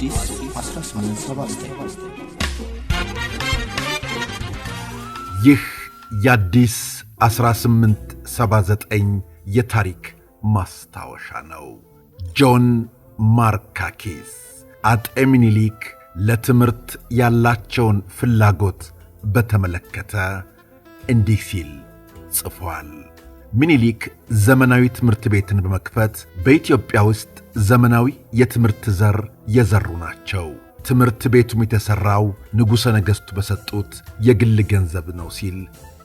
አዲስ 1879 ይህ የአዲስ 1879 የታሪክ ማስታወሻ ነው። ጆን ማርካኪስ አጤ ምኒልክ ለትምህርት ያላቸውን ፍላጎት በተመለከተ እንዲህ ሲል ጽፏል። ምኒልክ ዘመናዊ ትምህርት ቤትን በመክፈት በኢትዮጵያ ውስጥ ዘመናዊ የትምህርት ዘር የዘሩ ናቸው። ትምህርት ቤቱም የተሠራው ንጉሠ ነገሥቱ በሰጡት የግል ገንዘብ ነው ሲል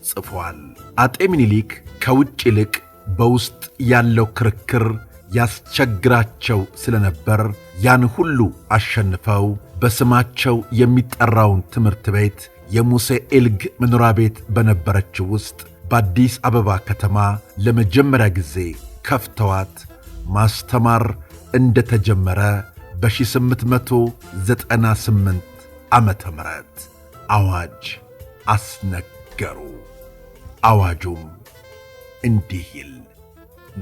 ጽፏል። አጤ ምኒልክ ከውጭ ይልቅ በውስጥ ያለው ክርክር ያስቸግራቸው ስለነበር ያን ሁሉ አሸንፈው በስማቸው የሚጠራውን ትምህርት ቤት የሙሴ ኤልግ መኖሪያ ቤት በነበረችው ውስጥ በአዲስ አበባ ከተማ ለመጀመሪያ ጊዜ ከፍተዋት ማስተማር እንደተጀመረ በ1898 ዓመተ ምህረት አዋጅ አስነገሩ። አዋጁም እንዲህ ይል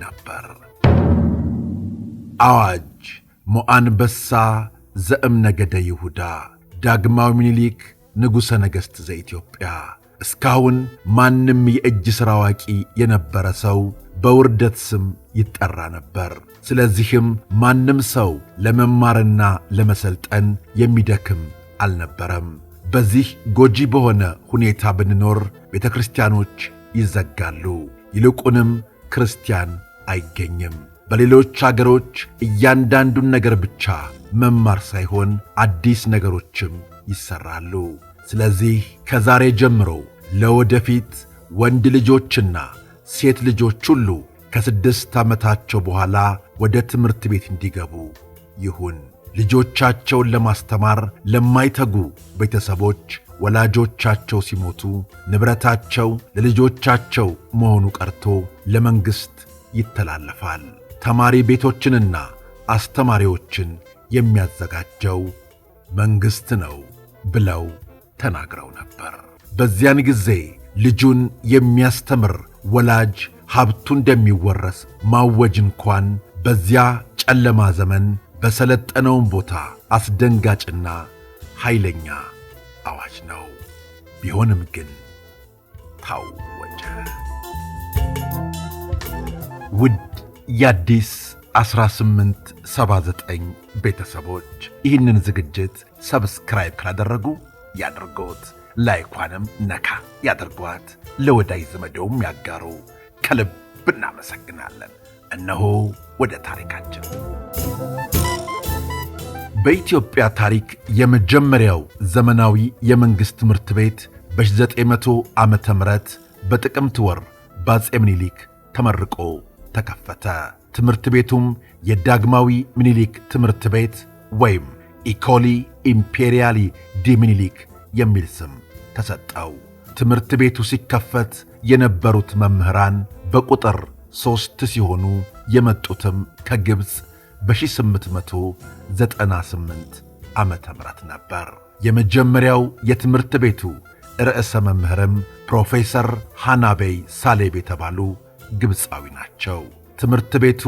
ነበር። አዋጅ ሞአንበሳ ዘእምነገደ ይሁዳ ዳግማዊ ምኒልክ ንጉሠ ነገሥት ዘኢትዮጵያ። እስካሁን ማንም የእጅ ሥራ አዋቂ የነበረ ሰው በውርደት ስም ይጠራ ነበር። ስለዚህም ማንም ሰው ለመማርና ለመሰልጠን የሚደክም አልነበረም። በዚህ ጎጂ በሆነ ሁኔታ ብንኖር ቤተ ክርስቲያኖች ይዘጋሉ፣ ይልቁንም ክርስቲያን አይገኝም። በሌሎች አገሮች እያንዳንዱን ነገር ብቻ መማር ሳይሆን አዲስ ነገሮችም ይሠራሉ። ስለዚህ ከዛሬ ጀምሮ ለወደፊት ወንድ ልጆችና ሴት ልጆች ሁሉ ከ6 ዓመታቸው በኋላ ወደ ትምህርት ቤት እንዲገቡ ይሁን። ልጆቻቸውን ለማስተማር ለማይተጉ ቤተሰቦች ወላጆቻቸው ሲሞቱ ንብረታቸው ለልጆቻቸው መሆኑ ቀርቶ ለመንግሥት ይተላለፋል። ተማሪ ቤቶችንና አስተማሪዎችን የሚያዘጋጀው መንግሥት ነው ብለው ተናግረው ነበር። በዚያን ጊዜ ልጁን የሚያስተምር ወላጅ ሀብቱ እንደሚወረስ ማወጅ እንኳን በዚያ ጨለማ ዘመን በሰለጠነውም ቦታ አስደንጋጭና ኃይለኛ አዋጅ ነው። ቢሆንም ግን ታወጀ። ውድ የአዲስ 1879 ቤተሰቦች ይህንን ዝግጅት ሰብስክራይብ ካላደረጉ ያድርጉት። ላይኳንም ነካ ያድርጓት። ለወዳጅ ዘመዶም ያጋሩ። ከልብ እናመሰግናለን። እነሆ ወደ ታሪካችን። በኢትዮጵያ ታሪክ የመጀመሪያው ዘመናዊ የመንግሥት ትምህርት ቤት በ900 ዓመተ ምህረት በጥቅምት ወር በአፄ ምኒልክ ተመርቆ ተከፈተ። ትምህርት ቤቱም የዳግማዊ ምኒልክ ትምህርት ቤት ወይም ኢኮሊ ኢምፔሪያሊ ዲ ምኒልክ የሚል ስም ተሰጠው። ትምህርት ቤቱ ሲከፈት የነበሩት መምህራን በቁጥር 3 ሲሆኑ የመጡትም ከግብፅ በ1898 ዓመተ ምህረት ነበር። የመጀመሪያው የትምህርት ቤቱ ርዕሰ መምህርም ፕሮፌሰር ሃናቤይ ሳሌብ የተባሉ ግብፃዊ ናቸው። ትምህርት ቤቱ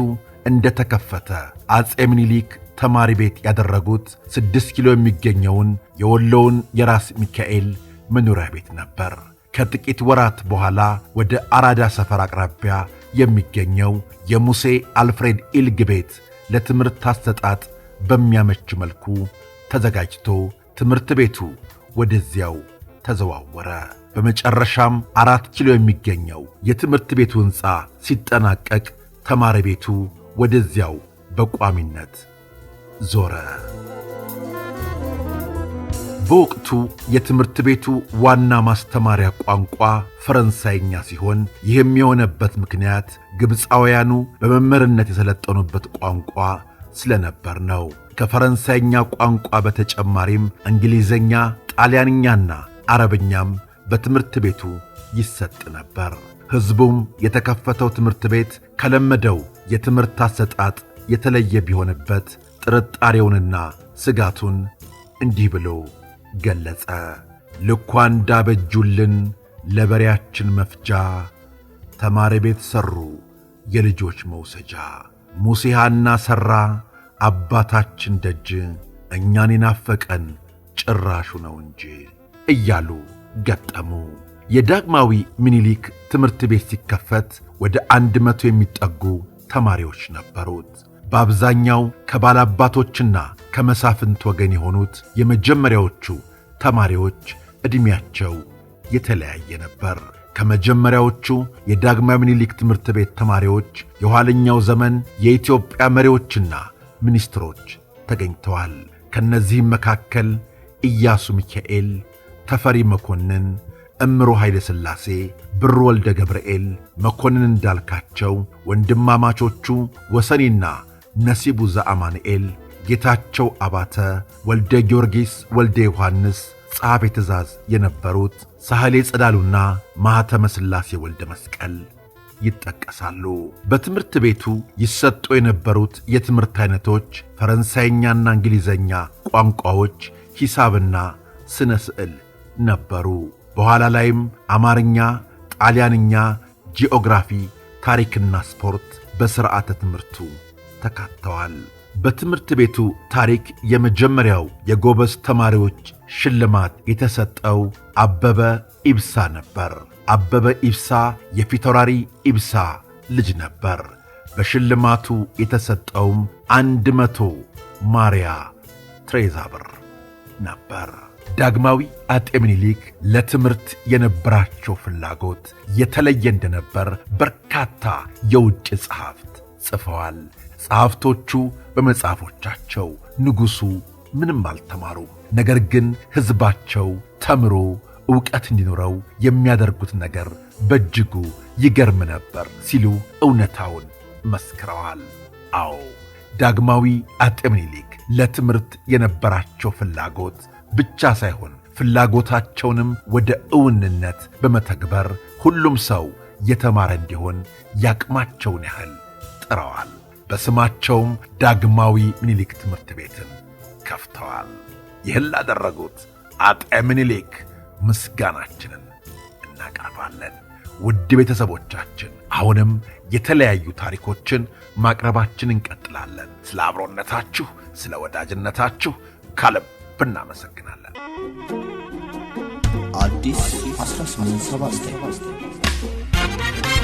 እንደ ተከፈተ አፄ ምኒልክ ተማሪ ቤት ያደረጉት 6 ኪሎ የሚገኘውን የወሎውን የራስ ሚካኤል መኖሪያ ቤት ነበር። ከጥቂት ወራት በኋላ ወደ አራዳ ሰፈር አቅራቢያ የሚገኘው የሙሴ አልፍሬድ ኢልግ ቤት ለትምህርት አሰጣጥ በሚያመች መልኩ ተዘጋጅቶ ትምህርት ቤቱ ወደዚያው ተዘዋወረ። በመጨረሻም 4 ኪሎ የሚገኘው የትምህርት ቤቱ ሕንፃ ሲጠናቀቅ ተማሪ ቤቱ ወደዚያው በቋሚነት ዞረ። በወቅቱ የትምህርት ቤቱ ዋና ማስተማሪያ ቋንቋ ፈረንሳይኛ ሲሆን ይህም የሆነበት ምክንያት ግብፃውያኑ በመምህርነት የሰለጠኑበት ቋንቋ ስለነበር ነው። ከፈረንሳይኛ ቋንቋ በተጨማሪም እንግሊዝኛ፣ ጣሊያንኛና አረብኛም በትምህርት ቤቱ ይሰጥ ነበር። ሕዝቡም የተከፈተው ትምህርት ቤት ከለመደው የትምህርት አሰጣጥ የተለየ ቢሆንበት ጥርጣሬውንና ስጋቱን እንዲህ ብሎ ገለጸ። ልኳን እንዳበጁልን ለበሬያችን መፍጃ ተማሪ ቤት ሠሩ የልጆች መውሰጃ ሙሴሃና ሠራ አባታችን ደጅ እኛን የናፈቀን ጭራሹ ነው እንጂ እያሉ ገጠሙ። የዳግማዊ ምኒልክ ትምህርት ቤት ሲከፈት ወደ 100 የሚጠጉ ተማሪዎች ነበሩት። በአብዛኛው ከባላባቶችና ከመሳፍንት ወገን የሆኑት የመጀመሪያዎቹ ተማሪዎች ዕድሜያቸው የተለያየ ነበር። ከመጀመሪያዎቹ የዳግማዊ ምኒልክ ትምህርት ቤት ተማሪዎች የኋለኛው ዘመን የኢትዮጵያ መሪዎችና ሚኒስትሮች ተገኝተዋል። ከነዚህም መካከል ኢያሱ ሚካኤል፣ ተፈሪ መኮንን፣ እምሮ ኃይለ ሥላሴ፣ ብሩ ወልደ ገብርኤል፣ መኮንን እንዳልካቸው፣ ወንድማማቾቹ ወሰኔና ነሲቡ ዘአማኑኤል፣ ጌታቸው አባተ፣ ወልደ ጊዮርጊስ ወልደ ዮሐንስ ጸሐፌ ትእዛዝ የነበሩት ሳህሌ ጸዳሉና ማኅተመ ሥላሴ ወልደ መስቀል ይጠቀሳሉ። በትምህርት ቤቱ ይሰጡ የነበሩት የትምህርት አይነቶች ፈረንሳይኛና እንግሊዘኛ ቋንቋዎች፣ ሂሳብና ስነ ስዕል ነበሩ። በኋላ ላይም አማርኛ፣ ጣሊያንኛ፣ ጂኦግራፊ፣ ታሪክና ስፖርት በሥርዓተ ትምህርቱ ተካተዋል። በትምህርት ቤቱ ታሪክ የመጀመሪያው የጎበዝ ተማሪዎች ሽልማት የተሰጠው አበበ ኢብሳ ነበር። አበበ ኢብሳ የፊታውራሪ ኢብሳ ልጅ ነበር። በሽልማቱ የተሰጠውም 100 ማርያ ትሬዛ ብር ነበር። ዳግማዊ አጤ ምኒልክ ለትምህርት የነበራቸው ፍላጎት የተለየ እንደነበር በርካታ የውጭ ጸሐፍት ጽፈዋል። ጸሐፍቶቹ በመጽሐፎቻቸው ንጉሡ ምንም አልተማሩም፣ ነገር ግን ሕዝባቸው ተምሮ ዕውቀት እንዲኖረው የሚያደርጉት ነገር በእጅጉ ይገርም ነበር ሲሉ እውነታውን መስክረዋል። አዎ ዳግማዊ አጤ ምኒልክ ለትምህርት የነበራቸው ፍላጎት ብቻ ሳይሆን ፍላጎታቸውንም ወደ እውንነት በመተግበር ሁሉም ሰው የተማረ እንዲሆን ያቅማቸውን ያህል ጥረዋል። በስማቸውም ዳግማዊ ምኒልክ ትምህርት ቤትን ከፍተዋል። ይህን ላደረጉት አጤ ምኒልክ ምስጋናችንን እናቀርባለን። ውድ ቤተሰቦቻችን አሁንም የተለያዩ ታሪኮችን ማቅረባችን እንቀጥላለን። ስለ አብሮነታችሁ፣ ስለ ወዳጅነታችሁ ከልብ እናመሰግናለን። አዲስ 1879